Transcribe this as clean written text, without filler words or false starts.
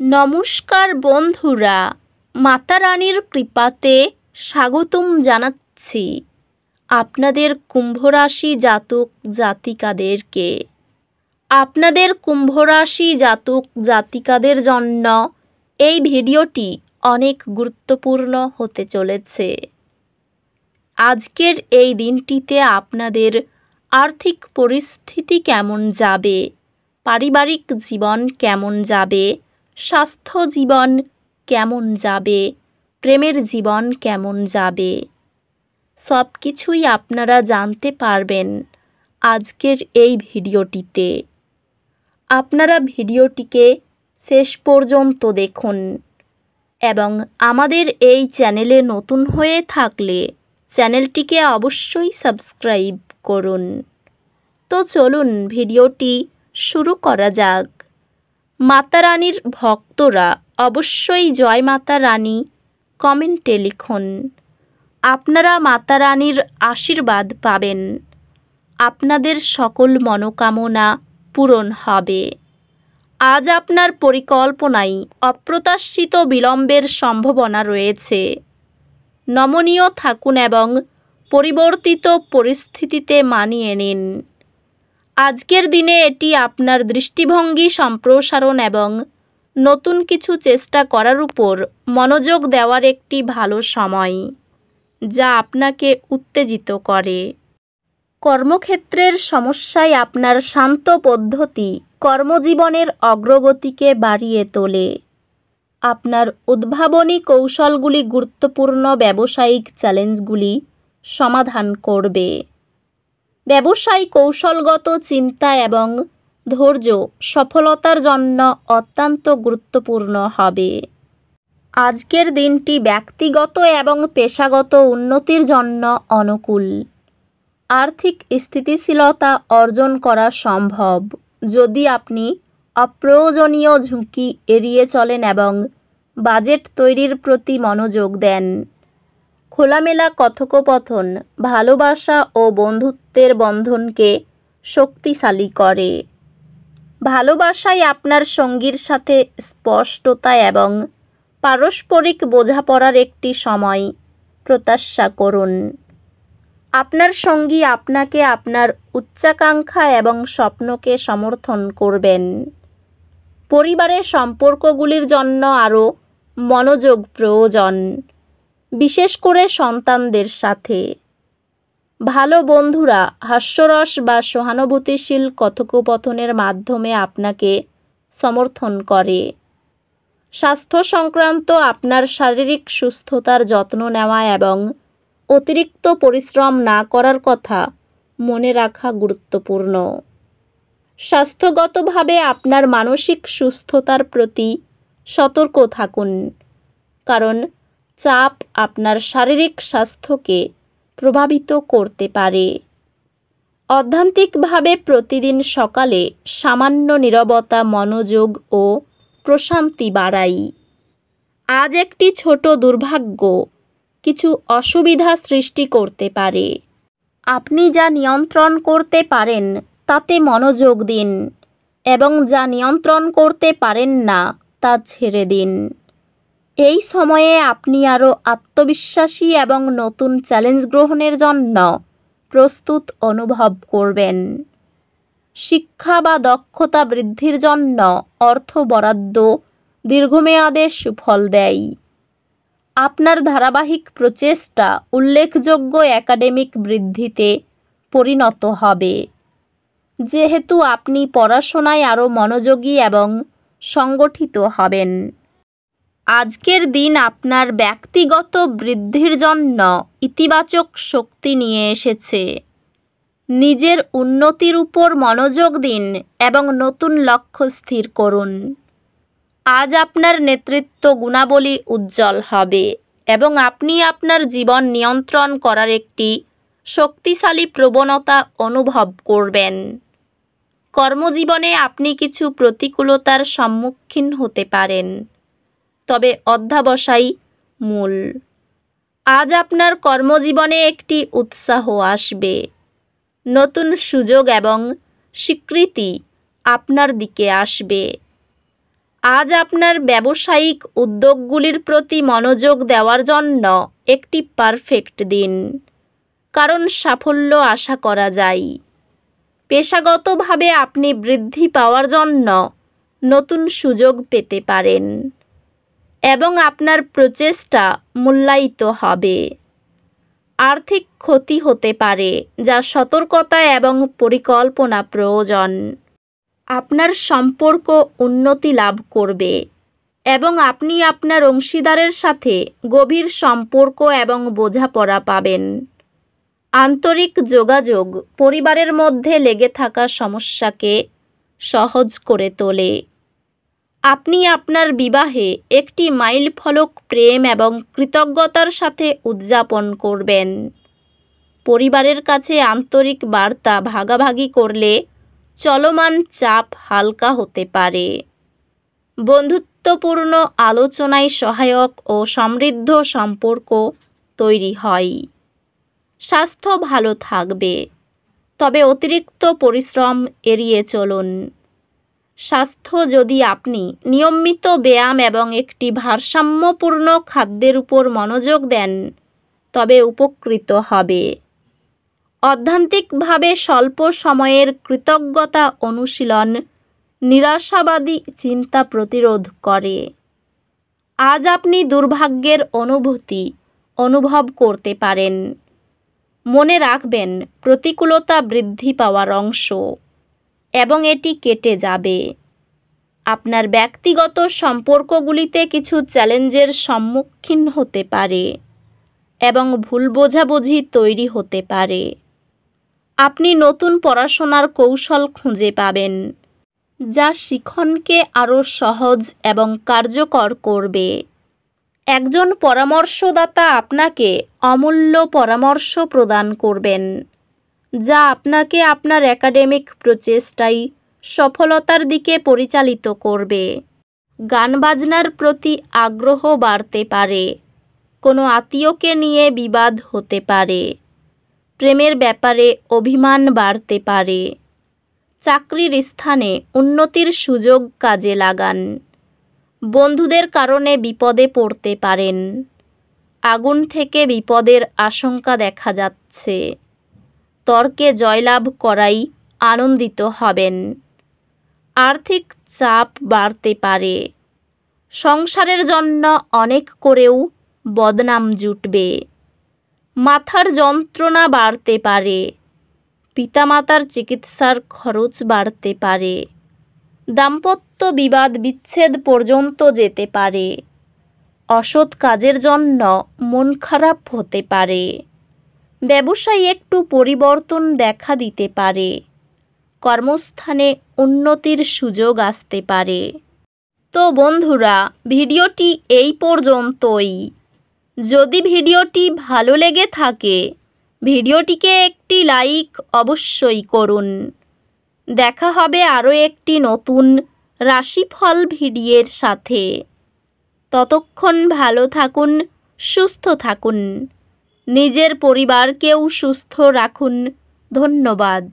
নমস্কার বন্ধুরা, মাতা রানীর কৃপাতে স্বাগতম জানাচ্ছি আপনাদের কুম্ভ রাশি জাতক জাতিকাদেরকে। আপনাদের কুম্ভ রাশি জাতক জাতিকাদের জন্য এই ভিডিওটি অনেক গুরুত্বপূর্ণ হতে চলেছে। আজকের এই দিনটিতে আপনাদের আর্থিক পরিস্থিতি কেমন যাবে, পারিবারিক জীবন কেমন যাবে, স্বাস্থ্য জীবন কেমন যাবে, প্রেমের জীবন কেমন যাবে, সব কিছুই আপনারা জানতে পারবেন আজকের এই ভিডিওটিতে। আপনারা ভিডিওটিকে শেষ পর্যন্ত দেখুন এবং আমাদের এই চ্যানেলে নতুন হয়ে থাকলে চ্যানেলটিকে অবশ্যই সাবস্ক্রাইব করুন। তো চলুন ভিডিওটি শুরু করা যাক। মাতা রানীর ভক্তরা অবশ্যই জয় মাতা রানী কমেন্টে লিখুন। আপনারা মাতা রানীর আশীর্বাদ পাবেন, আপনাদের সকল মনোকামনা পূরণ হবে। আজ আপনার পরিকল্পনায় অপ্রত্যাশিত বিলম্বের সম্ভাবনা রয়েছে। নমনীয় থাকুন এবং পরিবর্তিত পরিস্থিতিতে মানিয়ে নিন। আজকের দিনে এটি আপনার দৃষ্টিভঙ্গি সম্প্রসারণ এবং নতুন কিছু চেষ্টা করার উপর মনোযোগ দেওয়ার একটি ভালো সময়, যা আপনাকে উত্তেজিত করে। কর্মক্ষেত্রের সমস্যায় আপনার শান্ত পদ্ধতি কর্মজীবনের অগ্রগতিকে বাড়িয়ে তোলে। আপনার উদ্ভাবনী কৌশলগুলি গুরুত্বপূর্ণ ব্যবসায়িক চ্যালেঞ্জগুলি সমাধান করবে। ব্যবসায় কৌশলগত চিন্তা এবং ধৈর্য সফলতার জন্য অত্যন্ত গুরুত্বপূর্ণ হবে। আজকের দিনটি ব্যক্তিগত এবং পেশাগত উন্নতির জন্য অনুকূল। আর্থিক স্থিতিশীলতা অর্জন করা সম্ভব যদি আপনি অপ্রয়োজনীয় ঝুঁকি এড়িয়ে চলেন এবং বাজেট তৈরির প্রতি মনোযোগ দেন। খোলামেলা কথোপকথন ভালোবাসা ও বন্ধুত্বের বন্ধনকে শক্তিশালী করে। ভালোবাসায় আপনার সঙ্গীর সাথে স্পষ্টতা এবং পারস্পরিক বোঝাপড়ার একটি সময় প্রত্যাশা করুন। আপনার সঙ্গী আপনাকে আপনার উচ্চাকাঙ্ক্ষা এবং স্বপ্নকে সমর্থন করবেন। পরিবারের সম্পর্কগুলির জন্য আরও মনোযোগ প্রয়োজন, বিশেষ করে সন্তানদের সাথে। ভালো বন্ধুরা হাস্যরস বা সহানুভূতিশীল কথোপকথনের মাধ্যমে আপনাকে সমর্থন করে। স্বাস্থ্য সংক্রান্ত আপনার শারীরিক সুস্থতার যত্ন নেওয়া এবং অতিরিক্ত পরিশ্রম না করার কথা মনে রাখা গুরুত্বপূর্ণ। স্বাস্থ্যগতভাবে আপনার মানসিক সুস্থতার প্রতি সতর্ক থাকুন, কারণ চাপ আপনার শারীরিক স্বাস্থ্যকে প্রভাবিত করতে পারে। অধ্যাত্মিকভাবে প্রতিদিন সকালে সামান্য নীরবতা মনোযোগ ও প্রশান্তি বাড়ায়। আজ একটি ছোট দুর্ভাগ্য কিছু অসুবিধা সৃষ্টি করতে পারে। আপনি যা নিয়ন্ত্রণ করতে পারেন তাতে মনোযোগ দিন এবং যা নিয়ন্ত্রণ করতে পারেন না তা ছেড়ে দিন। এই সময়ে আপনি আরও আত্মবিশ্বাসী এবং নতুন চ্যালেঞ্জ গ্রহণের জন্য প্রস্তুত অনুভব করবেন। শিক্ষা বা দক্ষতা বৃদ্ধির জন্য অর্থ বরাদ্দ দীর্ঘমেয়াদে সুফল দেয়। আপনার ধারাবাহিক প্রচেষ্টা উল্লেখযোগ্য একাডেমিক বৃদ্ধিতে পরিণত হবে, যেহেতু আপনি পড়াশোনায় আরও মনোযোগী এবং সংগঠিত হবেন। আজকের দিন আপনার ব্যক্তিগত বৃদ্ধির জন্য ইতিবাচক শক্তি নিয়ে এসেছে। নিজের উন্নতির উপর মনোযোগ দিন এবং নতুন লক্ষ্য স্থির করুন। আজ আপনার নেতৃত্ব গুণাবলী উজ্জ্বল হবে এবং আপনি আপনার জীবন নিয়ন্ত্রণ করার একটি শক্তিশালী প্রবণতা অনুভব করবেন। কর্মজীবনে আপনি কিছু প্রতিকূলতার সম্মুখীন হতে পারেন, তবে অধ্যবসায় মূল। আজ আপনার কর্মজীবনে একটি উৎসাহ আসবে। নতুন সুযোগ এবং স্বীকৃতি আপনার দিকে আসবে। আজ আপনার ব্যবসায়িক উদ্যোগগুলির প্রতি মনোযোগ দেওয়ার জন্য একটি পারফেক্ট দিন, কারণ সাফল্য আশা করা যায়। পেশাগতভাবে আপনি বৃদ্ধি পাওয়ার জন্য নতুন সুযোগ পেতে পারেন এবং আপনার প্রচেষ্টা মূল্যায়িত হবে। আর্থিক ক্ষতি হতে পারে, যা সতর্কতা এবং পরিকল্পনা প্রয়োজন। আপনার সম্পর্ক উন্নতি লাভ করবে এবং আপনি আপনার অংশীদারের সাথে গভীর সম্পর্ক এবং বোঝাপড়া পাবেন। আন্তরিক যোগাযোগ পরিবারের মধ্যে লেগে থাকা সমস্যাকে সহজ করে তোলে। আপনি আপনার বিবাহে একটি মাইলফলক প্রেম এবং কৃতজ্ঞতার সাথে উদযাপন করবেন। পরিবারের কাছে আন্তরিক বার্তা ভাগাভাগি করলে চলমান চাপ হালকা হতে পারে। বন্ধুত্বপূর্ণ আলোচনায় সহায়ক ও সমৃদ্ধ সম্পর্ক তৈরি হয়। স্বাস্থ্য ভালো থাকবে, তবে অতিরিক্ত পরিশ্রম এড়িয়ে চলুন। স্বাস্থ্য যদি আপনি নিয়মিত ব্যায়াম এবং একটি ভারসাম্যপূর্ণ খাদ্যের উপর মনোযোগ দেন, তবে উপকৃত হবে। অধ্যাত্মিকভাবে স্বল্প সময়ের কৃতজ্ঞতা অনুশীলন নিরাশাবাদী চিন্তা প্রতিরোধ করে। আজ আপনি দুর্ভাগ্যের অনুভূতি অনুভব করতে পারেন। মনে রাখবেন, প্রতিকূলতা বৃদ্ধি পাওয়ার অংশ এবং এটি কেটে যাবে। আপনার ব্যক্তিগত সম্পর্কগুলিতে কিছু চ্যালেঞ্জের সম্মুখীন হতে পারে এবং ভুল বোঝাবুঝি তৈরি হতে পারে। আপনি নতুন পড়াশোনার কৌশল খুঁজে পাবেন, যা শিখনকে আরও সহজ এবং কার্যকর করবে। একজন পরামর্শদাতা আপনাকে অমূল্য পরামর্শ প্রদান করবেন, যা আপনাকে আপনার একাডেমিক প্রচেষ্টায় সফলতার দিকে পরিচালিত করবে। গান বাজনার প্রতি আগ্রহ বাড়তে পারে। কোনো আত্মীয়কে নিয়ে বিবাদ হতে পারে। প্রেমের ব্যাপারে অভিমান বাড়তে পারে। চাকরির স্থানে উন্নতির সুযোগ কাজে লাগান। বন্ধুদের কারণে বিপদে পড়তে পারেন। আগুন থেকে বিপদের আশঙ্কা দেখা যাচ্ছে। তর্কে জয়লাভ করাই আনন্দিত হবেন। আর্থিক চাপ বাড়তে পারে। সংসারের জন্য অনেক করেও বদনাম জুটবে। মাথার যন্ত্রণা বাড়তে পারে। পিতামাতার চিকিৎসার খরচ বাড়তে পারে। দাম্পত্য বিবাদ বিচ্ছেদ পর্যন্ত যেতে পারে। অসৎ কাজের জন্য মন খারাপ হতে পারে। ব্যবসায় একটু পরিবর্তন দেখা দিতে পারে। কর্মস্থানে উন্নতির সুযোগ আসতে পারে। তো বন্ধুরা, ভিডিওটি এই পর্যন্তই। যদি ভিডিওটি ভালো লেগে থাকে, ভিডিওটিকে একটি লাইক অবশ্যই করুন। দেখা হবে আরও একটি নতুন রাশিফল ভিডিওর সাথে। ততক্ষণ ভালো থাকুন, সুস্থ থাকুন। নিজের পরিবারকেও সুস্থ রাখুন। ধন্যবাদ।